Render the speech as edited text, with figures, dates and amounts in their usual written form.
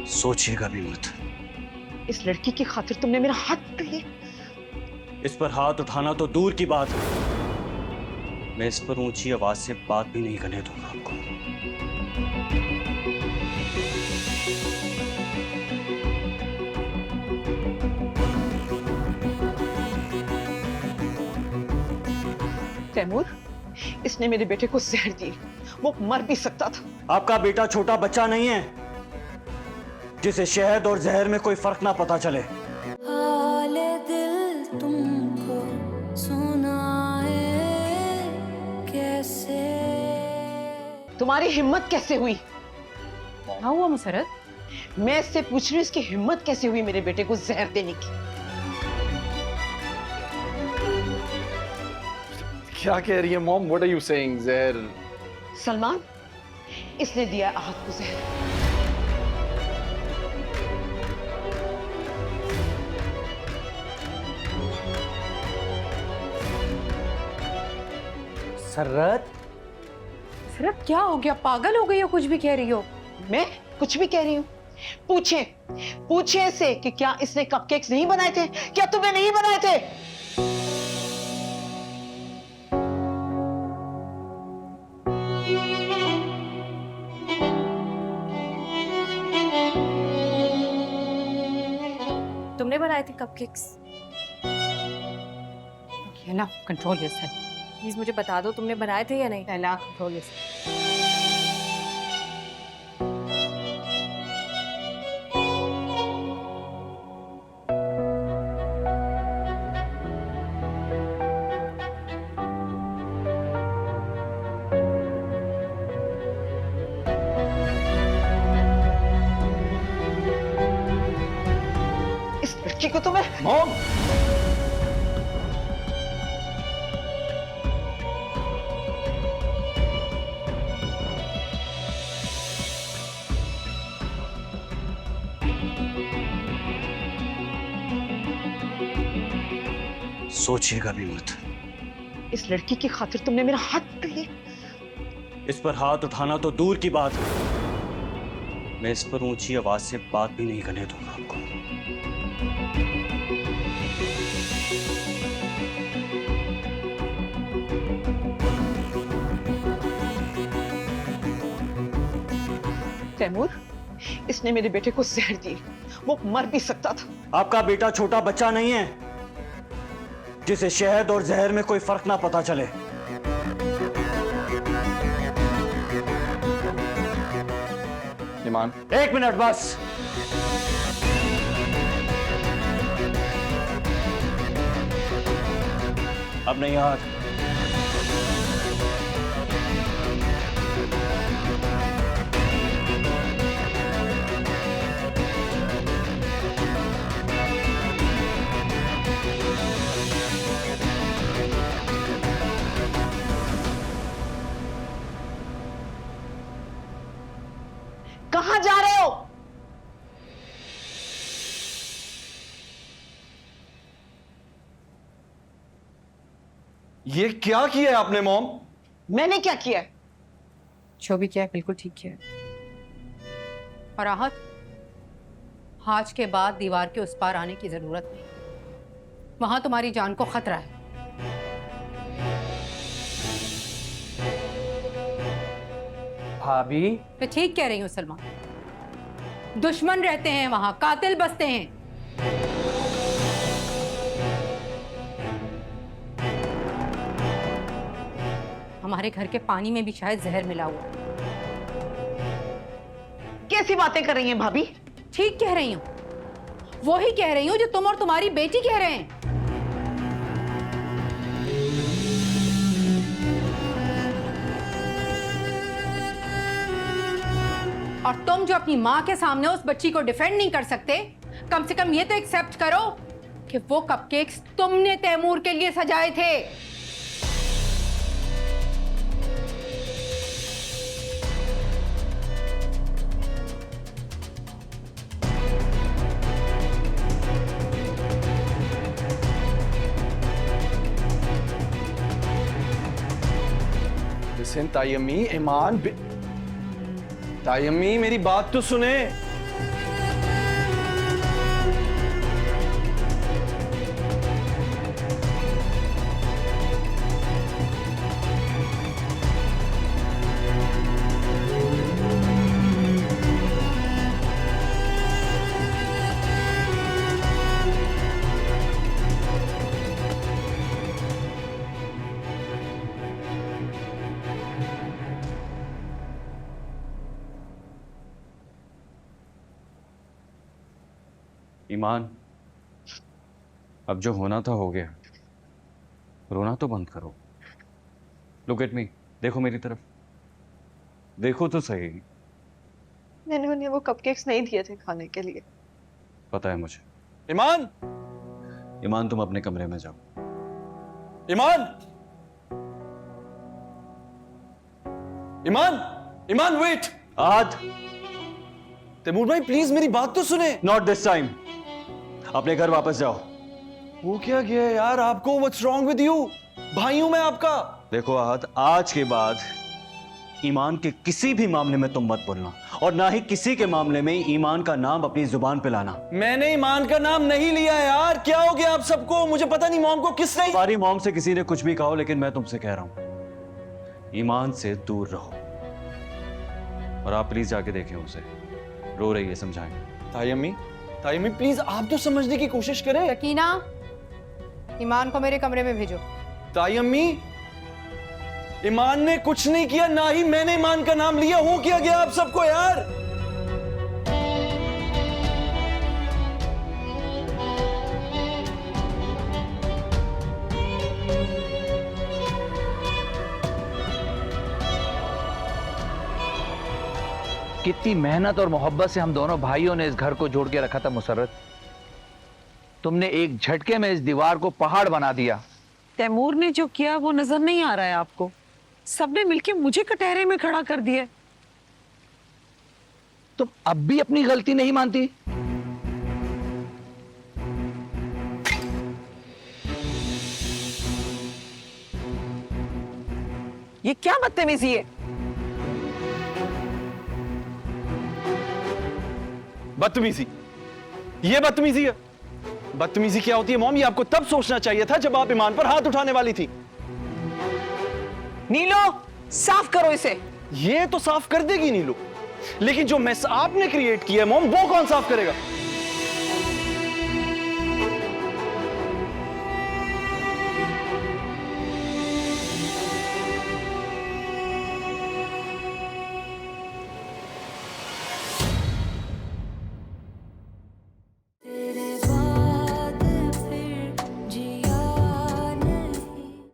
सोचिएगा भी मत। इस लड़की की खातिर तुमने मेरा हाथ पकड़ लिया। इस पर हाथ उठाना तो दूर की बात है, मैं इस पर ऊंची आवाज से बात भी नहीं करने दूंगा आपको। तैमूर, इसने मेरे बेटे को जहर दी, वो मर भी सकता था। आपका बेटा छोटा बच्चा नहीं है जिसे शहद और जहर में कोई फर्क ना पता चले। हाले दिल तुमको सुनाए कैसे। तुम्हारी हिम्मत कैसे हुई? क्या हुआ मुसरत? मैं इससे पूछ रही हूँ, इसकी हिम्मत कैसे हुई मेरे बेटे को जहर देने की? क्या कह रही है mom? What are you saying? जहर? सलमान, इसने दिया आहत को जहर। सररत, मुसरत क्या हो गया? पागल हो गई हो? कुछ भी कह रही हो? मैं कुछ भी कह रही हूँ? पूछे से कि क्या इसने कपकेक्स नहीं बनाए थे? क्या तुमने नहीं बनाए थे? तुमने बनाए थे कपकेक्स? ना कंट्रोल योरसेल्फ। प्लीज मुझे बता दो, तुमने बनाए थे या नहीं? पहला कंट्रोल योरसेल्फ। इस लड़की को तो मैं मॉम! सोचिएगा भी मत। इस लड़की की खातिर तुमने मेरा हाथ पकड़ लिया। इस पर हाथ उठाना तो दूर की बात है, मैं इस पर ऊंची आवाज से बात भी नहीं करने दूंगा आपको। तैमूर, इसने मेरे बेटे को जहर दी, वो मर भी सकता था। आपका बेटा छोटा बच्चा नहीं है जिसे शहद और जहर में कोई फर्क ना पता चले। ईमान, एक मिनट बस। अब नहीं हाथ। कहां जा रहे हो? ये क्या किया है आपने मॉम? मैंने क्या किया है? जो भी किया है बिल्कुल ठीक किया है। और आहत, आज के बाद दीवार के उस पार आने की जरूरत नहीं। वहां तुम्हारी जान को खतरा है। भाभी, मैं ठीक कह रही हूँ सलमान। दुश्मन रहते हैं वहां, कातिल बसते हैं। हमारे घर के पानी में भी शायद जहर मिला हुआ है। कैसी बातें कर रही हैं भाभी? ठीक कह रही हूँ, वो ही कह रही हूँ जो तुम और तुम्हारी बेटी कह रहे हैं। और तुम जो अपनी माँ के सामने उस बच्ची को डिफेंड नहीं कर सकते, कम से कम ये तो एक्सेप्ट करो कि वो कपकेक्स तुमने तैमूर के लिए सजाए थे। लिसन तायम्मी, ईमान, तायम्मी मेरी बात तो सुने। ईमान, अब जो होना था हो गया। रोना तो बंद करो। लुक एट मी, देखो मेरी तरफ, देखो तो सही। मैंने उन्हें वो कपकेक्स नहीं दिए थे खाने के लिए। पता है मुझे। ईमान, ईमान, तुम अपने कमरे में जाओ। ईमान, ईमान, ईमान वेट। आहत, तैमूर भाई प्लीज मेरी बात तो सुने। Not this time. अपने घर वापस जाओ। वो क्या गया यार आपको? What's wrong with you? भाई हूं मैं आपका। देखो आहत, आज के बाद ईमान के किसी भी मामले में तुम मत बोलना, और ना ही किसी के मामले में ईमान का नाम अपनी जुबान पे लाना। मैंने ईमान का नाम नहीं लिया यार। क्या हो गया आप सबको? मुझे पता नहीं मॉम को किसने। तुम्हारी मॉम से किसी ने कुछ भी कहा हो, लेकिन मैं तुमसे कह रहा हूं, ईमान से दूर रहो। और आप प्लीज जाके देखें उसे, रो रही है, समझाएं। ताई अम्मी प्लीज आप तो समझने की कोशिश करें। सकीना, ईमान को मेरे कमरे में भेजो। ताई अम्मी, ईमान ने कुछ नहीं किया, ना ही मैंने ईमान का नाम लिया। हो क्या गया आप सबको यार? कितनी मेहनत और मोहब्बत से हम दोनों भाइयों ने इस घर को जोड़ के रखा था मुसर्रत। तुमने एक झटके में इस दीवार को पहाड़ बना दिया। तैमूर ने जो किया वो नजर नहीं आ रहा है आपको? सबने मिलके मुझे कटहरे में खड़ा कर दिया। तुम अब भी अपनी गलती नहीं मानती? ये क्या बदतमीजी है? बदतमीजी? ये बदतमीजी है? बदतमीजी क्या होती है मॉम? ये आपको तब सोचना चाहिए था जब आप ईमान पर हाथ उठाने वाली थी। नीलो, साफ करो इसे। ये तो साफ कर देगी नीलू, लेकिन जो मेस आपने क्रिएट किया है मॉम, वो कौन साफ करेगा?